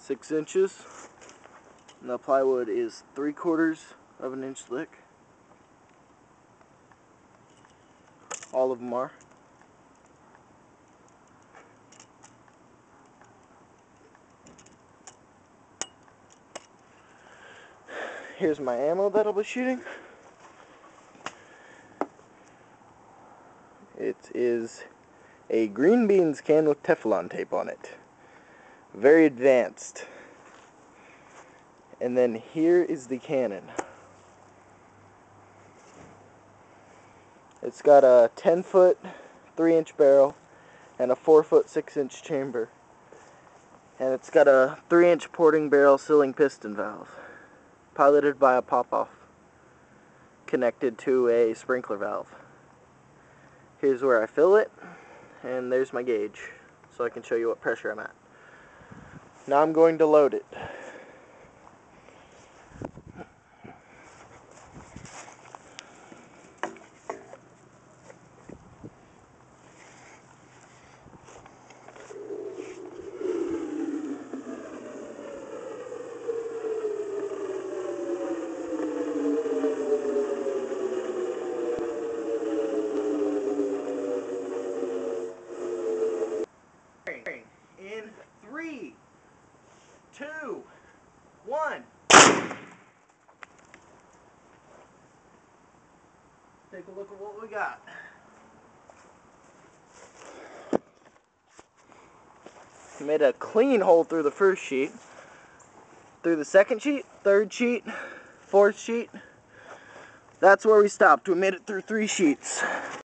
6 inches, and the plywood is 3/4 of an inch thick. All of them are. Here's my ammo that I'll be shooting. It is a green beans can with Teflon tape on it. Very advanced. And then here is the cannon. It's got a 10-foot 3-inch barrel and a 4-foot 6-inch chamber. And it's got a 3-inch porting barrel sealing piston valve, piloted by a pop-off, connected to a sprinkler valve. Here's where I fill it, and there's my gauge, so I can show you what pressure I'm at. Now I'm going to load it. In 3, 2, 1. Take a look at what we got. Made a clean hole through the first sheet, through the second sheet, third sheet, fourth sheet. That's where we stopped. We made it through 3 sheets.